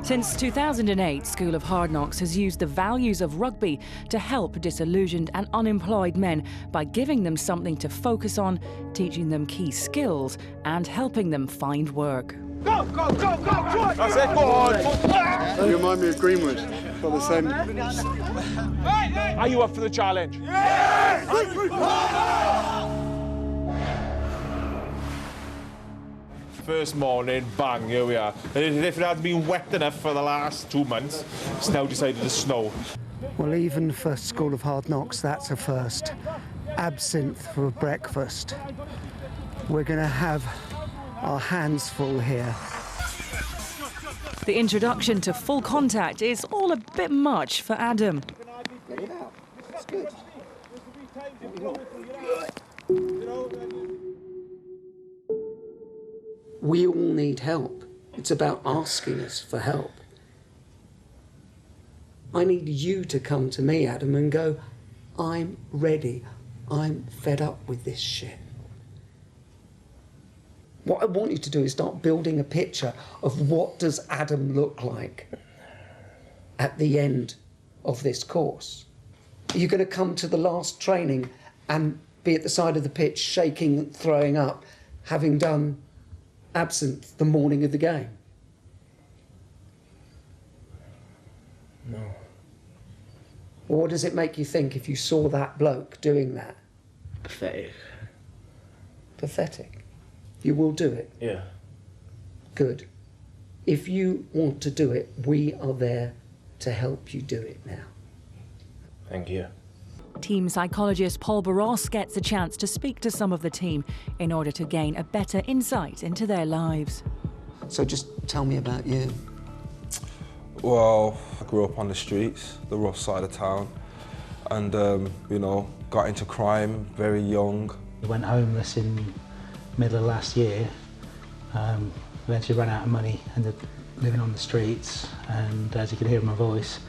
Since 2008, School of Hard Knocks has used the values of rugby to help disillusioned and unemployed men by giving them something to focus on, teaching them key skills and helping them find work. Go, go, go, go! That's it, go on! You remind me of Greenwood. Got the same. Are you up for the challenge? First morning, bang, here we are. And if it had been wet enough for the last 2 months, it's now decided to snow. Well, even for School of Hard Knocks, that's a first. Absinthe for breakfast. We're going to have our hands full here. The introduction to full contact is all a bit much for Adam. Get it out. It's good. We all need help. It's about asking us for help. I need you to come to me, Adam, and go, I'm ready. I'm fed up with this shit. What I want you to do is start building a picture of what does Adam look like at the end of this course. Are you going to come to the last training and be at the side of the pitch shaking and throwing up, having done absinthe the morning of the game? No. What does it make you think if you saw that bloke doing that? Pathetic. Pathetic. You will do it. Yeah. Good. If you want to do it, we are there to help you do it now. Thank you. Team psychologist Paul Barros gets a chance to speak to some of the team in order to gain a better insight into their lives. So just tell me about you. Well, I grew up on the streets, the rough side of town, and, you know, got into crime very young. Went homeless in middle of last year, eventually ran out of money, ended up living on the streets, and as you can hear in my voice,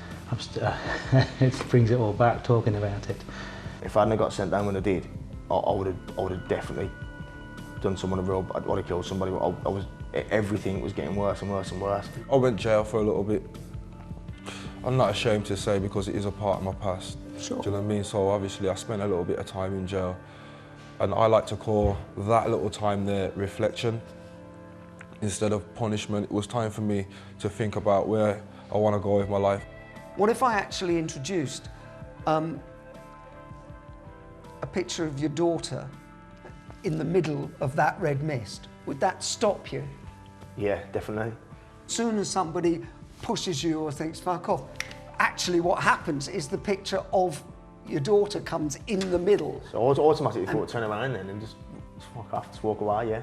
it brings it all back talking about it. If I hadn't got sent down when I did, I would have definitely done someone real bad. I would have killed somebody. Everything was getting worse and worse and worse. I went to jail for a little bit. I'm not ashamed to say because it is a part of my past. Sure. Do you know what I mean? So obviously I spent a little bit of time in jail, and I like to call that little time there reflection instead of punishment. It was time for me to think about where I want to go with my life. What if I actually introduced a picture of your daughter in the middle of that red mist? Would that stop you? Yeah, definitely. As soon as somebody pushes you or thinks, fuck off, actually what happens is the picture of your daughter comes in the middle. So I automatically thought, turn around then and just fuck off, just walk away, yeah.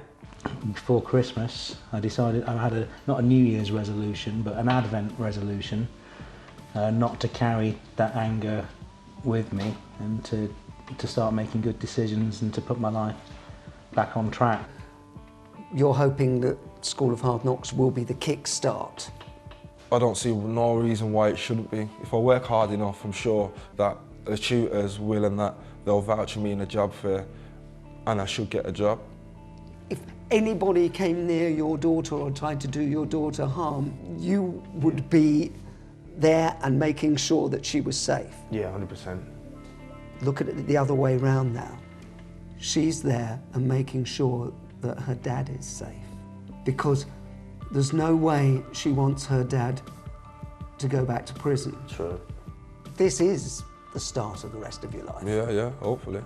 Before Christmas, I decided I had not a New Year's resolution, but an Advent resolution, not to carry that anger with me and to start making good decisions and to put my life back on track. You're hoping that School of Hard Knocks will be the kickstart. I don't see no reason why it shouldn't be. If I work hard enough, I'm sure that the tutors will and that they'll vouch for me in a job fair and I should get a job. If anybody came near your daughter or tried to do your daughter harm, you would be there and making sure that she was safe. Yeah, 100%. Look at it the other way round now. She's there and making sure that her dad is safe. Because there's no way she wants her dad to go back to prison. True. This is the start of the rest of your life. Yeah, hopefully.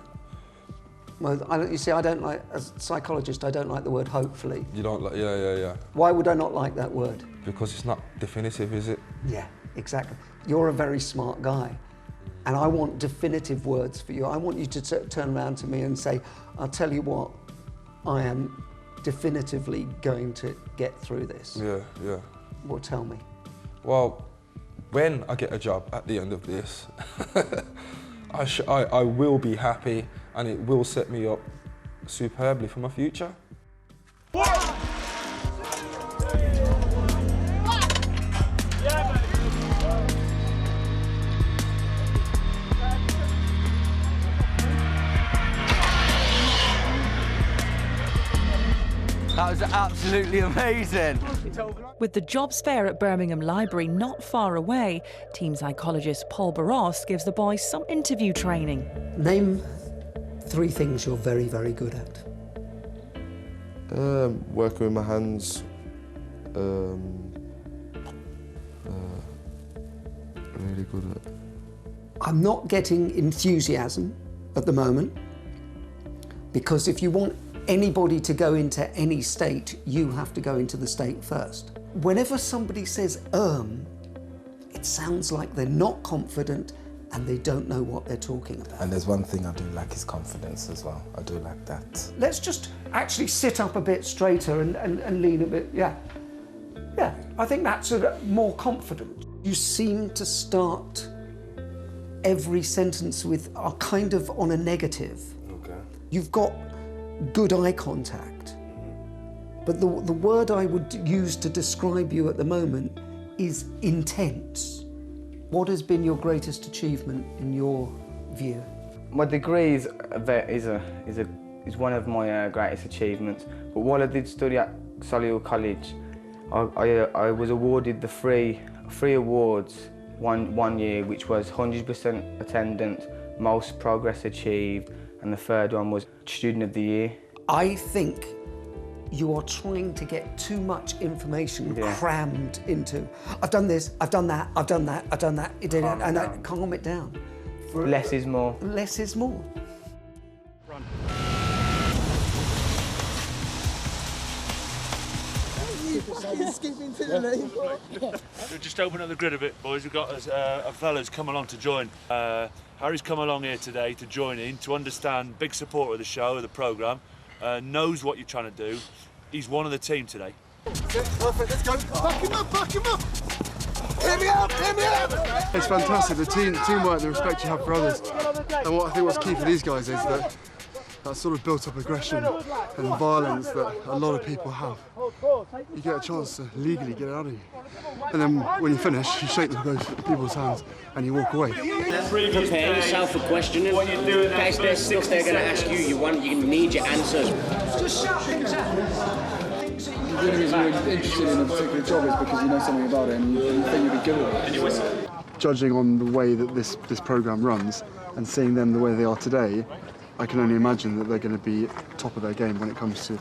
Well, you see, I don't like, as a psychologist, I don't like the word hopefully. You don't like, yeah. Why would I not like that word? Because it's not definitive, is it? Yeah, exactly. You're a very smart guy. And I want definitive words for you. I want you to turn around to me and say, I'll tell you what, I am definitively going to get through this. Yeah. Well, tell me. Well, when I get a job at the end of this, I will be happy and it will set me up superbly for my future. That was absolutely amazing. With the jobs fair at Birmingham Library not far away, team psychologist Paul Barros gives the boys some interview training. Name 3 things you're very, very good at. Working with my hands, really good at. I'm not getting enthusiasm at the moment, because if you want anybody to go into any state, you have to go into the state first. Whenever somebody says it sounds like they're not confident and they don't know what they're talking about. And there's one thing I do like is confidence as well. I do like that. Let's just actually sit up a bit straighter and lean a bit, yeah. Yeah, I think that's more confident. You seem to start every sentence with are kind of on a negative. Okay. You've got good eye contact, but the word I would use to describe you at the moment is intense. What has been your greatest achievement in your view? My degree is one of my greatest achievements. But while I did study at Solihull College, I was awarded the three awards one year, which was 100% attendance, most progress achieved, and the third one was Student of the Year. I think you are trying to get too much information crammed into. I've done this, I've done that, I've done that, I've done that, and calm it down. Less is more. Less is more. Run. Just open up the grid a bit, boys. We've got a fella's come along to join. Harry's come along here today to join in, to understand, big supporter of the show, of the programme, knows what you're trying to do. He's one of the team today. Perfect, let's go. Back him up, back him up. Hit me up, hit me up. It's fantastic, the teamwork, the respect you have for others. And what I think what's key for these guys is that sort of built-up aggression and violence that a lot of people have. You get a chance to legally get it out of you. And then when you finish, you shake those people's hands and you walk away. Prepare yourself for questioning. Guys, there's stuff they're going to ask you, you need your answers. Just shout things out. The only reason you're interested in a particular job is because you know something about it and you think you'll be good at it. Judging on the way that this programme runs and seeing them the way they are today, I can only imagine that they're going to be top of their game when it comes to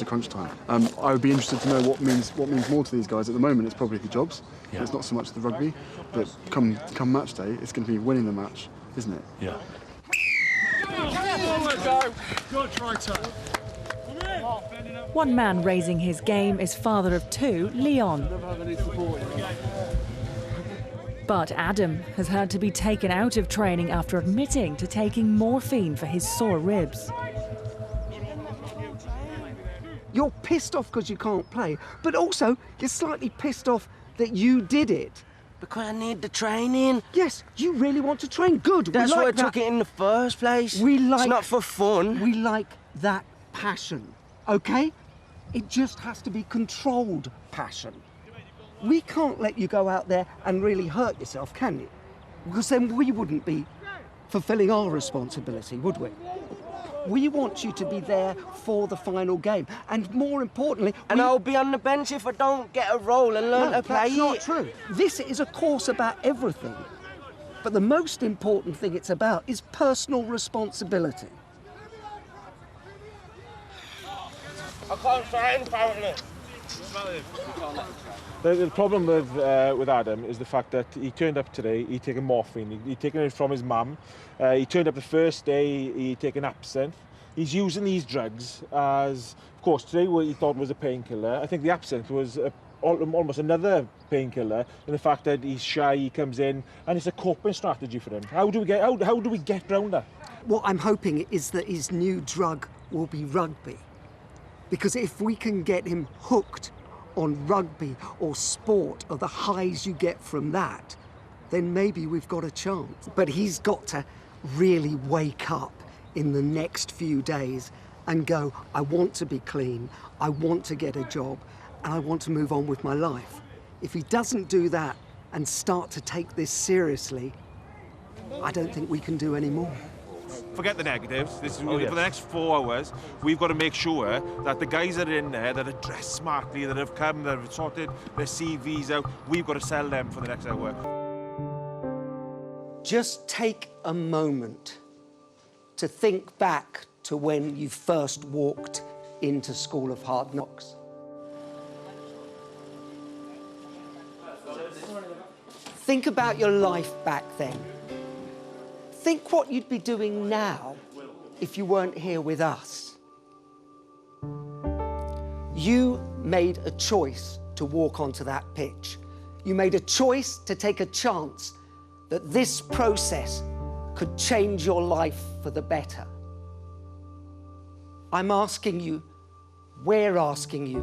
crunch time. I would be interested to know what means more to these guys. At the moment, it's probably the jobs. Yeah. It's not so much the rugby, but come match day, it's going to be winning the match, isn't it? Yeah. Good try, Tom. One man raising his game is father of 2, Leon. But Adam has had to be taken out of training after admitting to taking morphine for his sore ribs. You're pissed off because you can't play, but also you're slightly pissed off that you did it. Because I need the training. Yes, you really want to train. Good. That's why I took it in the first place. It's not for fun. We like that passion, okay? It just has to be controlled passion. We can't let you go out there and really hurt yourself, can you? Because then we wouldn't be fulfilling our responsibility, would we? We want you to be there for the final game, and more importantly... And I'll be on the bench if I don't get a role and learn to play it. No, that's not true. This is a course about everything. But the most important thing it's about is personal responsibility. I can't train, apparently. The problem with Adam is the fact that he turned up today, he'd taken morphine, he'd taken it from his mum. He turned up the first day, he'd taken absinthe. He's using these drugs as, of course, today what he thought was a painkiller. I think the absinthe was almost another painkiller in the fact that he's shy, he comes in, and it's a coping strategy for him. How do we get around that? What I'm hoping is that his new drug will be rugby. Because if we can get him hooked on rugby or sport or the highs you get from that, then maybe we've got a chance. But he's got to really wake up in the next few days and go, I want to be clean, I want to get a job, and I want to move on with my life. If he doesn't do that and start to take this seriously, I don't think we can do any more. forget the negatives. This is, Oh, yes. For the next 4 hours, we've got to make sure that the guys that are in there, that are dressed smartly, that have come, that have sorted their CVs out, we've got to sell them for the next hour. Just take a moment to think back to when you first walked into School of Hard Knocks. Think about your life back then. Think what you'd be doing now if you weren't here with us. You made a choice to walk onto that pitch. You made a choice to take a chance that this process could change your life for the better. I'm asking you, we're asking you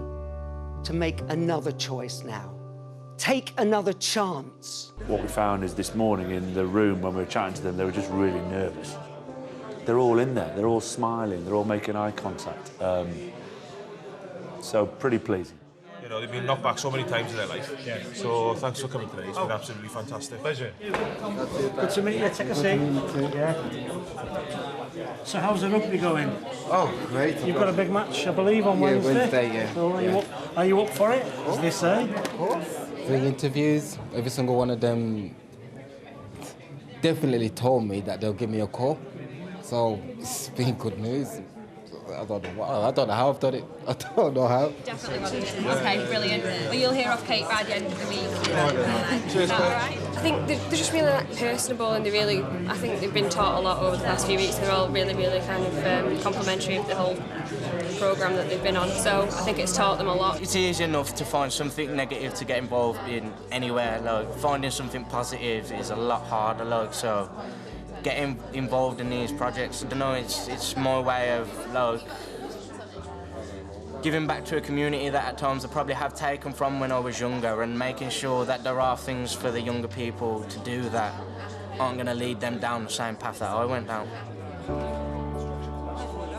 to make another choice now. Take another chance. What we found is this morning in the room when we were chatting to them, they were just really nervous. They're all in there, they're all smiling, they're all making eye contact. So pretty pleasing. You know, they've been knocked back so many times in their life. Yeah. So thanks for coming today. It's been absolutely fantastic. Pleasure. Good to meet you. Take a seat. Yeah. So how's the rugby going? Oh, great. You've got a big match, I believe, on Wednesday. Wednesday, yeah. So are you up for it, as they say? 3 interviews. Every single one of them definitely told me that they'll give me a call. So it's been good news. I don't know how I've done it. I don't know how. Definitely want to. Okay, brilliant. Well, you'll hear off Kate by the end of the week. Cheers, Kate. Right? I think they're just really personable, and I think they've been taught a lot over the past few weeks. They're all really, really kind of complimentary of the whole programme that they've been on. So I think it's taught them a lot. It's easy enough to find something negative to get involved in anywhere. Like, finding something positive is a lot harder. Like, so getting involved in these projects, I don't know, it's my way of like giving back to a community that at times I probably have taken from when I was younger, and making sure that there are things for the younger people to do that aren't going to lead them down the same path that I went down.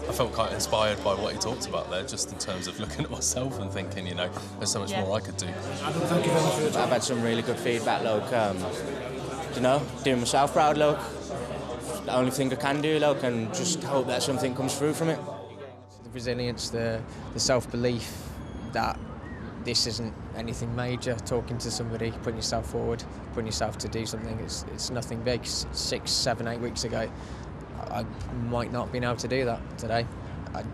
I felt quite inspired by what he talked about there, just in terms of looking at myself and thinking, you know, there's so much more I could do. Thank you very much for your time. I've had some really good feedback, like, you know, doing myself proud, like, the only thing I can do, like, and just hope that something comes through from it. The resilience, the self-belief that this isn't anything major, talking to somebody, putting yourself forward, putting yourself to do something, it's nothing big. 6, 7, 8 weeks ago, I might not have been able to do that today. I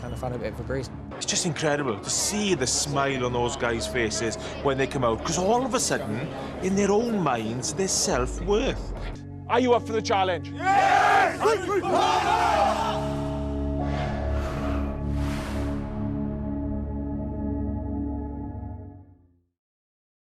kind of found a bit of a breeze. It's just incredible to see the smile on those guys' faces when they come out, because all of a sudden, in their own minds, there's self-worth. Are you up for the challenge? Yes!